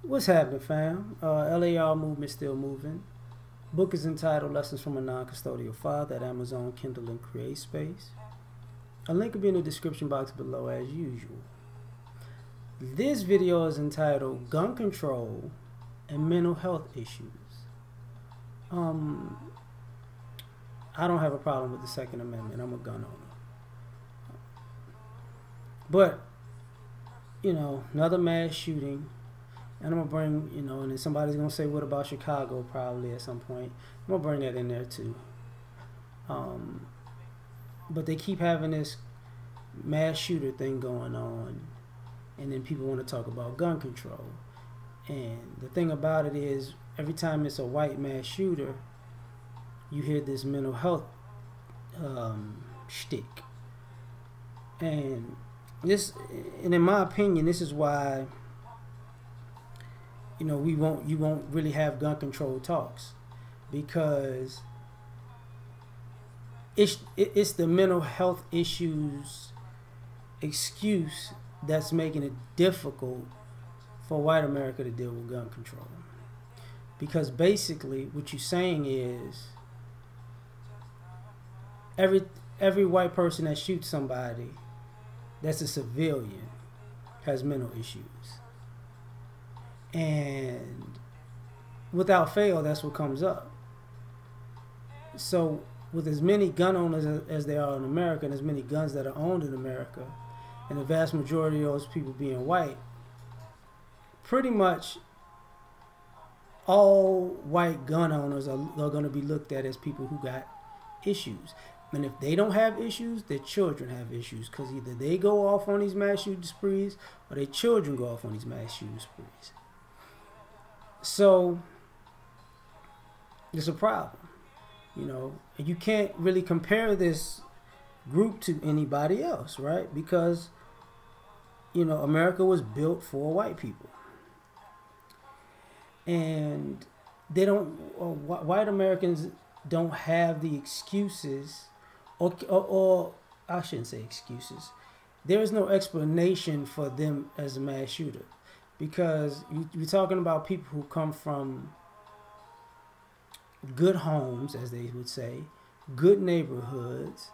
What's happening, fam? L.A.R. movement still moving. Book is entitled Lessons from a Non-Custodial Father at Amazon, Kindle, and Create Space. A link will be in the description box below as usual. This video is entitled Gun Control and Mental Health Issues. I don't have a problem with the Second Amendment. I'm a gun owner. But, another mass shooting. And I'm going to bring, and then somebody's going to say, what about Chicago, probably at some point. I'm going to bring that in there too. But they keep having this mass shooter thing going on. And then people want to talk about gun control. And the thing about it is, every time it's a white mass shooter, you hear this mental health shtick. And in my opinion, this is why you won't really have gun control talks, because it's the mental health issues excuse that's making it difficult for white America to deal with gun control. Because basically what you're saying is every white person that shoots somebody that's a civilian has mental issues. And without fail, that's what comes up. So with as many gun owners as there are in America, and as many guns that are owned in America, and the vast majority of those people being white, pretty much all white gun owners are going to be looked at as people who got issues. And if they don't have issues, their children have issues, because either they go off on these mass shooting sprees or their children go off on these mass shooting sprees. So it's a problem, and you can't really compare this group to anybody else, right? Because, America was built for white people. And white Americans don't have the excuses, or I shouldn't say excuses. There is no explanation for them as a mass shooter. Because you're talking about people who come from good homes, as they would say, good neighborhoods,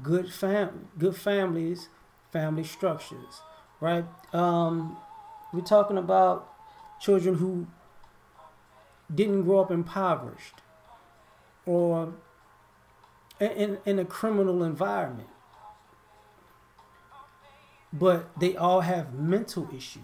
good families, family structures, right? We're talking about children who didn't grow up impoverished or in a criminal environment, but they all have mental issues.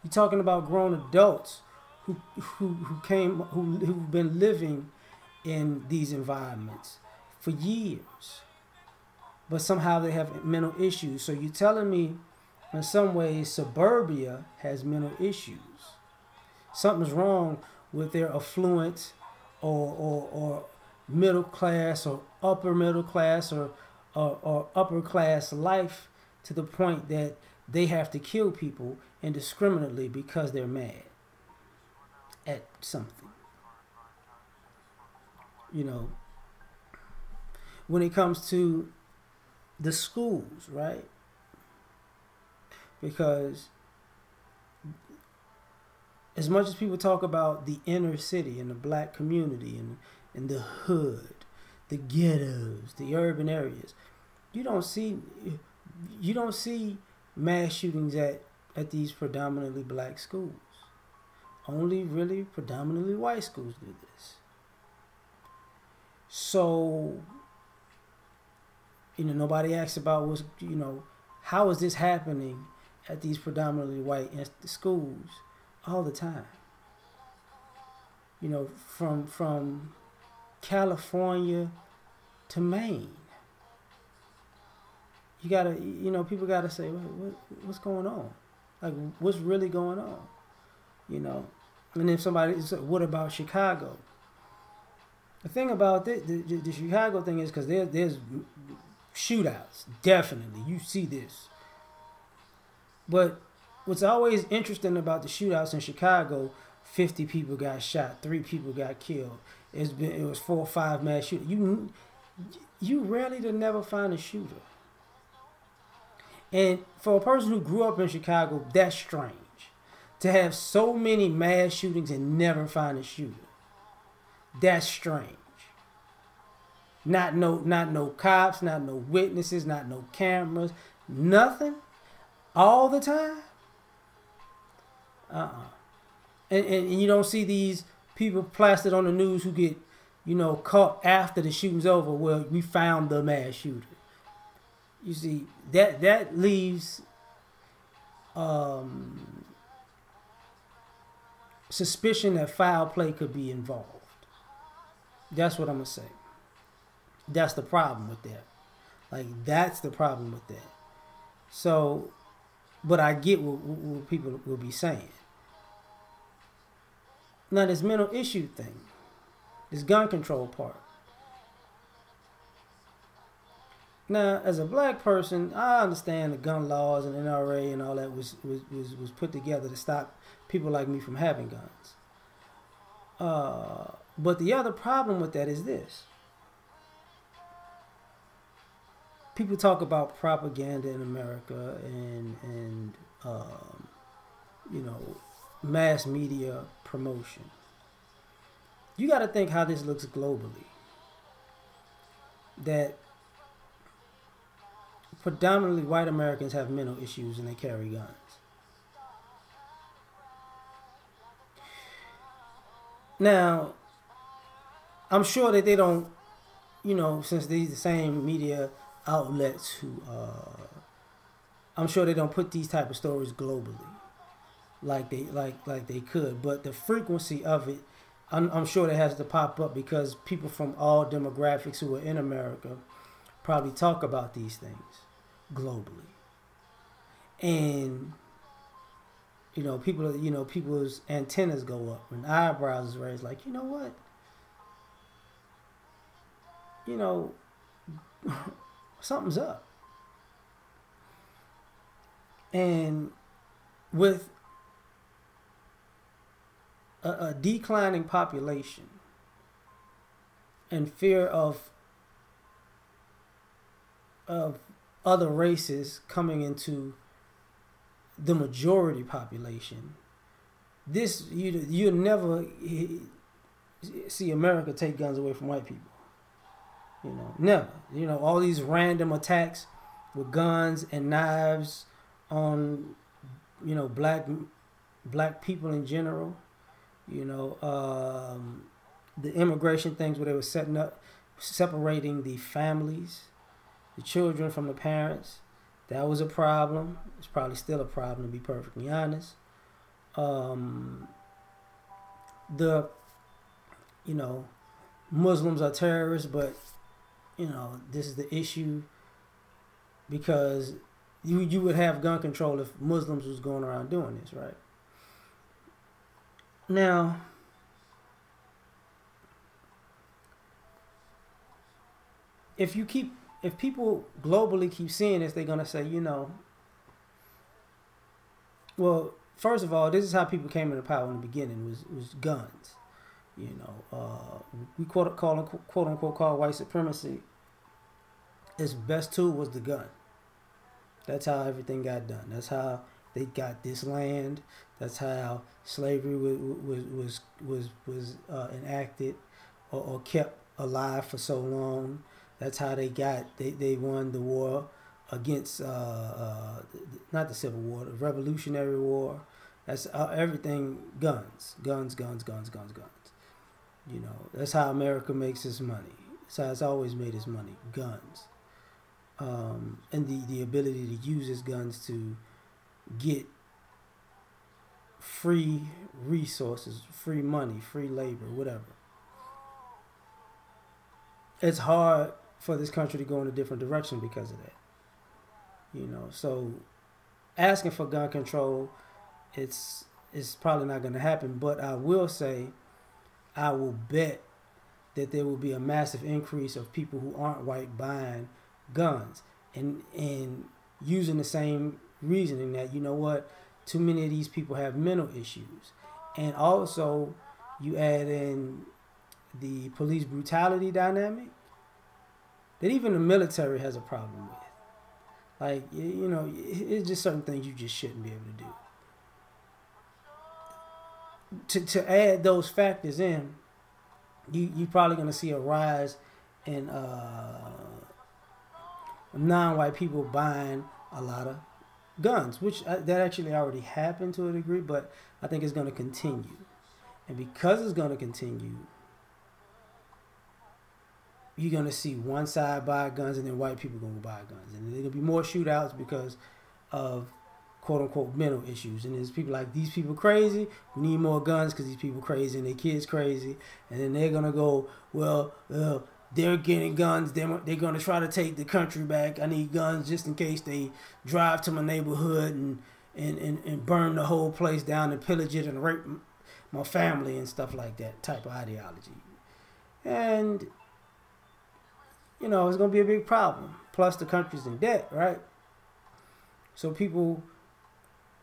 You're talking about grown adults who've been living in these environments for years, but somehow they have mental issues. So you're telling me, in some ways, suburbia has mental issues. Something's wrong with their affluent or middle class or upper middle class or upper class life, to the point that they have to kill people indiscriminately because they're mad at something. When it comes to the schools, right? Because as much as people talk about the inner city and the black community and the hood, the ghettos, the urban areas, you don't see mass shootings at these predominantly black schools. Only really predominantly white schools do this. So, nobody asks about how is this happening at these predominantly white schools all the time. From California to Maine. You gotta, people gotta say, what's going on? Like, what's really going on? And if somebody says, what about Chicago? The thing about the Chicago thing is, because there's shootouts, definitely, you see this. But what's always interesting about the shootouts in Chicago, 50 people got shot, 3 people got killed. It was 4 or 5 mass shootings. You rarely to never find a shooter. And for a person who grew up in Chicago, that's strange. To have so many mass shootings and never find a shooter. That's strange. Not no cops, not no witnesses, not no cameras, nothing. All the time. And you don't see these people plastered on the news who get, caught after the shooting's over. Well, we found the mass shooter. You see, that leaves suspicion that foul play could be involved. That's what I'm gonna say. That's the problem with that. Like, that's the problem with that. So, but I get what people will be saying. Now, this mental issue thing, this gun control part. Now, as a black person, I understand the gun laws and NRA and all that was put together to stop people like me from having guns. But the other problem with that is this. People talk about propaganda in America and mass media promotion. You got to think how this looks globally. That predominantly white Americans have mental issues and they carry guns. Now, I'm sure that they don't, since these the same media outlets who, I'm sure they don't put these type of stories globally, like they could. But the frequency of it, I'm sure that has to pop up because people from all demographics who are in America probably talk about these things globally, and people's antennas go up and eyebrows is raised. Like, you know what? Something's up. And with a declining population and fear of other races coming into the majority population, this you'll never see America take guns away from white people. Never. All these random attacks with guns and knives on black people in general. The immigration things where they were separating the families, the children from the parents. That was a problem. It's probably still a problem, to be perfectly honest. Muslims are terrorists, but this is the issue because you would have gun control if Muslims was going around doing this, right? Now, if people globally keep seeing this, they're gonna say, well, first of all, this is how people came into power in the beginning was guns. We quote unquote call white supremacy. Its best tool was the gun. That's how everything got done. That's how they got this land. That's how slavery was enacted or kept alive for so long. That's how they won the war against not the Civil War, the Revolutionary War. That's everything guns. That's how America makes its money. That's how it's always made its money, guns. And the ability to use its guns to get free resources, free money, free labor, whatever. It's hard for this country to go in a different direction because of that. So asking for gun control, it's probably not going to happen. But I will say, I will bet that there will be a massive increase of people who aren't white buying guns and using the same reasoning that, too many of these people have mental issues. And also you add in the police brutality dynamic that even the military has a problem with. Like, it's just certain things you just shouldn't be able to do. to add those factors in, you probably going to see a rise in non-white people buying a lot of guns, which that actually already happened to a degree, but I think it's going to continue. And because it's going to continue, you're going to see one side buy guns and then white people going to buy guns. And there's going to be more shootouts because of quote-unquote mental issues. And there's people like, these people crazy, we need more guns because these people crazy and their kids crazy. And then they're going to go, well, they're getting guns. They're going to try to take the country back. I need guns just in case they drive to my neighborhood and burn the whole place down and pillage it and rape my family and stuff like that type of ideology. And, you know, it's going to be a big problem. Plus the country's in debt, right? So people,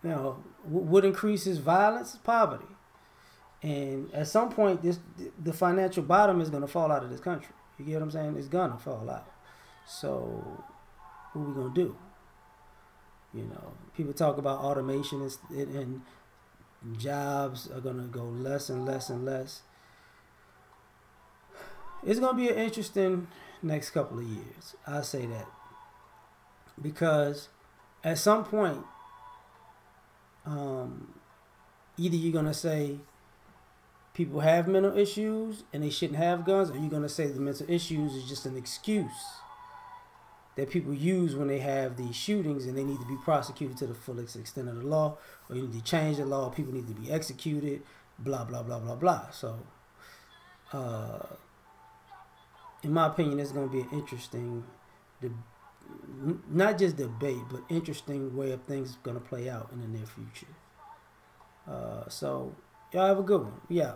you know, what increases violence is poverty. And at some point, the financial bottom is going to fall out of this country. You get what I'm saying? It's going to fall out. So what are we going to do? You know, people talk about automation and jobs are going to go less and less and less. It's going to be an interesting next couple of years. I'll say that. Because at some point, either you're going to say people have mental issues and they shouldn't have guns, or you're going to say the mental issues is just an excuse that people use when they have these shootings and they need to be prosecuted to the fullest extent of the law, or you need to change the law, people need to be executed, blah, blah, blah, blah, blah. So, in my opinion, it's going to be an interesting, not just debate, but interesting way of things going to play out in the near future. So, y'all have a good one. Yeah.